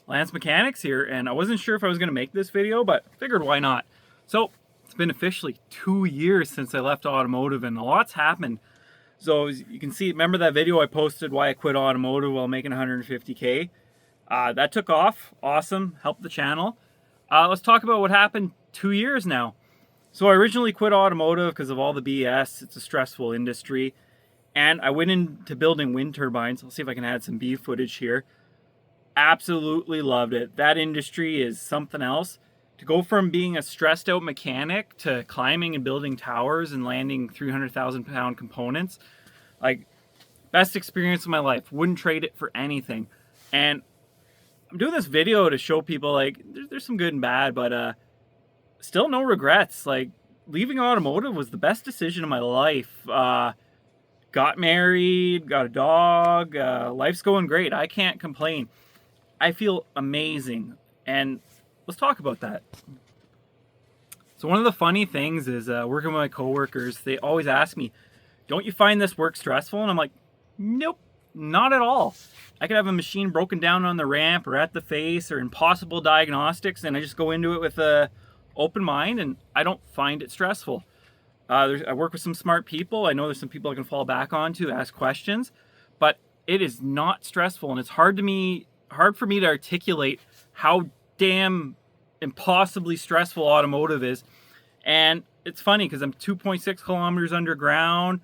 Lance Mechanics here, and I wasn't sure if I was going to make this video, but figured why not. So it's been officially 2 years since I left automotive, and a lot's happened. So as you can see, remember that video I posted why I quit automotive while making 150K? That took off, awesome, helped the channel. Let's talk about what happened 2 years now. So I originally quit automotive because of all the BS. It's a stressful industry. And I went into building wind turbines. I'll see if I can add some B footage here. Absolutely loved it. That industry is something else. To go from being a stressed out mechanic to climbing and building towers and landing 300,000 pound components, like, best experience of my life. Wouldn't trade it for anything. And I'm doing this video to show people, like, there's some good and bad, but still no regrets. Like, leaving automotive was the best decision of my life. Got married, got a dog, life's going great. I can't complain. I feel amazing, and let's talk about that. So one of the funny things is working with my coworkers, they always ask me, don't you find this work stressful? And I'm like, nope, not at all. I could have a machine broken down on the ramp or at the face or impossible diagnostics, and I just go into it with an open mind, and I don't find it stressful. I work with some smart people. I know there's some people I can fall back on to ask questions, but it is not stressful, and it's hard for me to articulate how damn impossibly stressful automotive is. And it's funny because I'm 2.6 kilometers underground,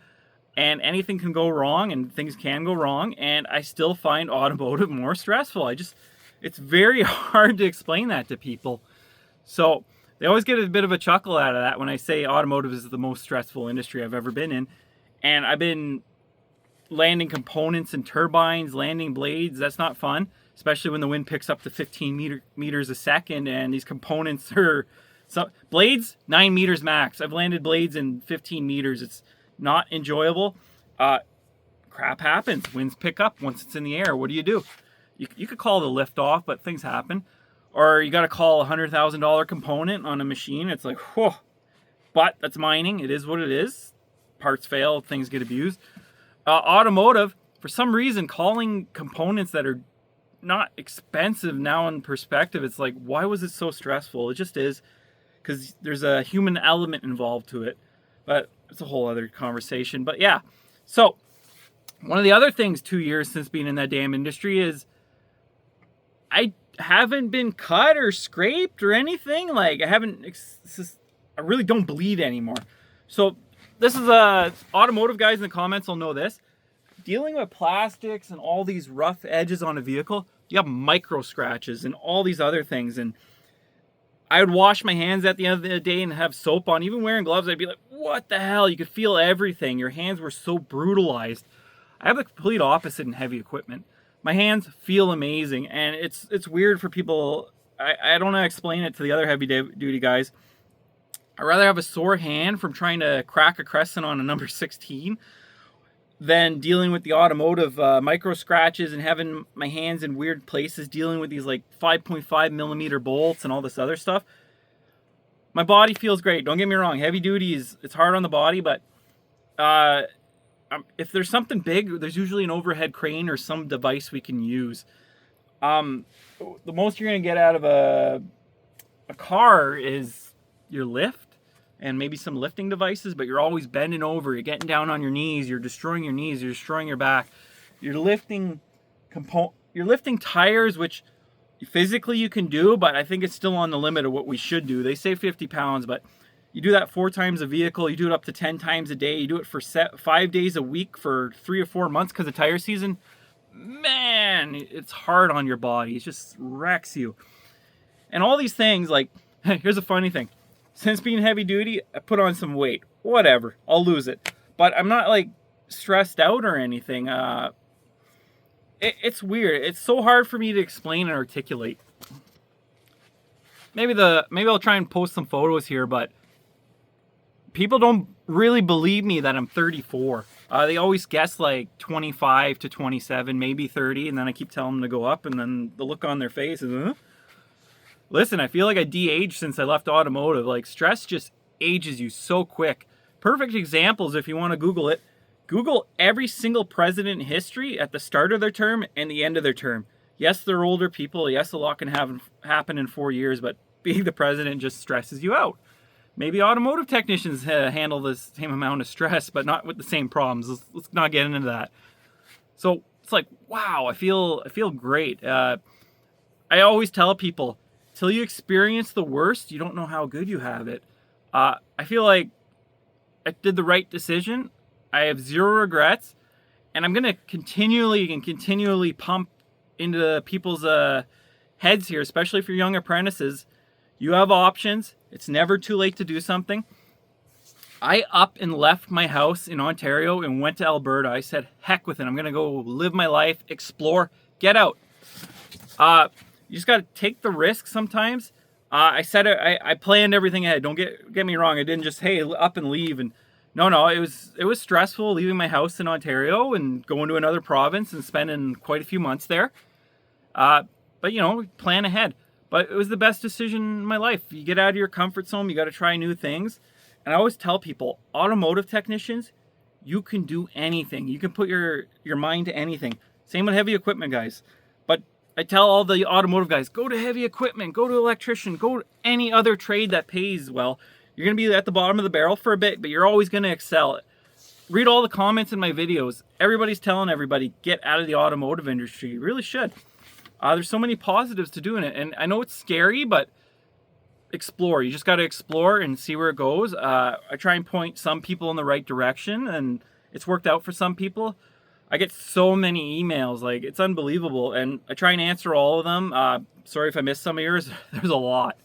and anything can go wrong, and things can go wrong, and I still find automotive more stressful. It's very hard to explain that to people. So they always get a bit of a chuckle out of that when I say automotive is the most stressful industry I've ever been in. And I've been landing components and turbines, landing blades. That's not fun, especially when the wind picks up to 15 meters a second, and these components are blades 9 meters max. I've landed blades in 15 meters. It's not enjoyable. Crap happens. Winds pick up once it's in the air. What do? You could call the lift off, but things happen. Or you got to call a $100,000 component on a machine. It's like, whew. But that's mining. It is what it is. Parts fail, things get abused. Automotive, for some reason, calling components that are not expensive now in perspective, it's like, why was it so stressful? It just is, because there's a human element involved to it. But it's a whole other conversation. But yeah, so one of the other things 2 years since being in that damn industry is I haven't been cut or scraped or anything. Like, I really don't bleed anymore. So this is automotive guys in the comments will know this. Dealing with plastics and all these rough edges on a vehicle, you have micro scratches and all these other things. And I would wash my hands at the end of the day and have soap on. Even wearing gloves, I'd be like, what the hell? You could feel everything. Your hands were so brutalized. I have the complete opposite in heavy equipment. My hands feel amazing, and it's weird for people. I don't know how to explain it to the other heavy duty guys. I'd rather have a sore hand from trying to crack a crescent on a number 16 than dealing with the automotive micro scratches and having my hands in weird places, dealing with these like 5.5 millimeter bolts and all this other stuff. My body feels great. Don't get me wrong. Heavy duty it's hard on the body, but if there's something big, there's usually an overhead crane or some device we can use. The most you're going to get out of a car is your lift and maybe some lifting devices, but you're always bending over, you're getting down on your knees, you're destroying your knees, you're destroying your back. You're lifting tires, which physically you can do, but I think it's still on the limit of what we should do. They say 50 pounds, but you do that 4 times a vehicle, you do it up to 10 times a day, you do it for 5 days a week for 3 or 4 months because of tire season. Man, it's hard on your body. It just wrecks you. And all these things, like, here's a funny thing. Since being heavy duty, I put on some weight. Whatever, I'll lose it. But I'm not like stressed out or anything. It's weird. It's so hard for me to explain and articulate. Maybe I'll try and post some photos here, but people don't really believe me that I'm 34. They always guess like 25 to 27, maybe 30, and then I keep telling them to go up, and then the look on their face is, huh? Listen, I feel like I de-aged since I left automotive. Like, stress just ages you so quick. Perfect examples, if you want to Google it. Google every single president in history at the start of their term and the end of their term. Yes, they're older people. Yes, a lot can happen in 4 years, but being the president just stresses you out. Maybe automotive technicians handle the same amount of stress, but not with the same problems. Let's not get into that. So it's like, wow, I feel great. I always tell people, till you experience the worst, you don't know how good you have it. I feel like I did the right decision. I have zero regrets, and I'm gonna continually pump into people's heads here, especially for young apprentices. You have options. It's never too late to do something. I up and left my house in Ontario and went to Alberta. I said, heck with it. I'm going to go live my life, explore, get out. You just got to take the risk sometimes. I planned everything ahead. Don't get me wrong. I didn't just, hey, up and leave. And no, it was stressful leaving my house in Ontario and going to another province and spending quite a few months there. But plan ahead. But it was the best decision in my life. You get out of your comfort zone. You got to try new things. And I always tell people, automotive technicians, you can do anything. You can put your mind to anything. Same with heavy equipment guys. But I tell all the automotive guys, go to heavy equipment, go to electrician, go to any other trade that pays well. You're going to be at the bottom of the barrel for a bit, but you're always going to excel. Read all the comments in my videos. Everybody's telling everybody, get out of the automotive industry. You really should. There's so many positives to doing it. And I know it's scary, but explore. You just got to explore and see where it goes. I try and point some people in the right direction, and it's worked out for some people. I get so many emails, like it's unbelievable, and I try and answer all of them. Sorry if I missed some of yours. There's a lot.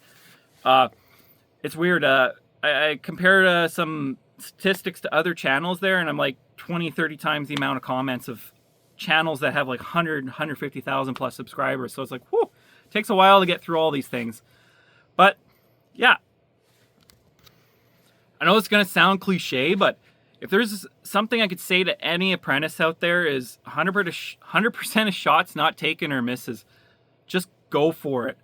It's weird. I compared some statistics to other channels there, and I'm like 20, 30 times the amount of comments of channels that have like 100, 150,000 plus subscribers. So it's like, whew, it takes a while to get through all these things. But yeah, I know it's going to sound cliche, but if there's something I could say to any apprentice out there is 100% of shots not taken or misses. Just go for it.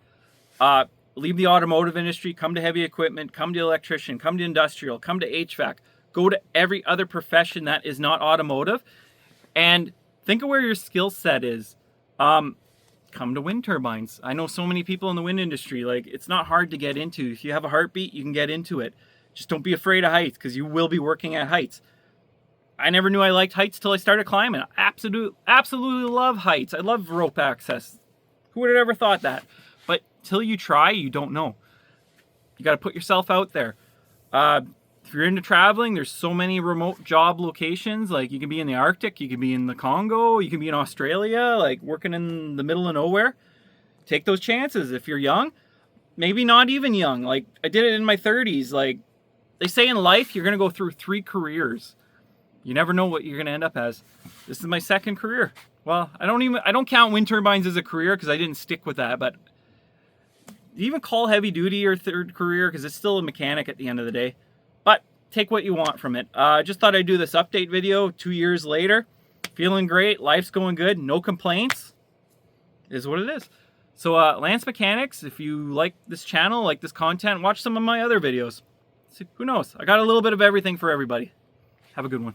Leave the automotive industry, come to heavy equipment, come to electrician, come to industrial, come to HVAC, go to every other profession that is not automotive, and think of where your skill set is. Come to wind turbines. I know so many people in the wind industry, like it's not hard to get into. If you have a heartbeat, you can get into it. Just don't be afraid of heights, because you will be working at heights. I never knew I liked heights till I started climbing. I absolutely love heights. I love rope access. Who would have ever thought that? But till you try, you don't know. You got to put yourself out there. If you're into traveling, there's so many remote job locations. Like you can be in the Arctic, you can be in the Congo, you can be in Australia, like working in the middle of nowhere. Take those chances. If you're young, maybe not even young. Like I did it in my 30s. Like they say in life, you're going to go through 3 careers. You never know what you're going to end up as. This is my 2nd career. Well, I don't count wind turbines as a career because I didn't stick with that, but even call heavy duty your 3rd career because it's still a mechanic at the end of the day. But take what you want from it. Just thought I'd do this update video 2 years later. Feeling great. Life's going good. No complaints. It is what it is. So Lance Mechanics, if you like this channel, like this content, watch some of my other videos. See, who knows? I got a little bit of everything for everybody. Have a good one.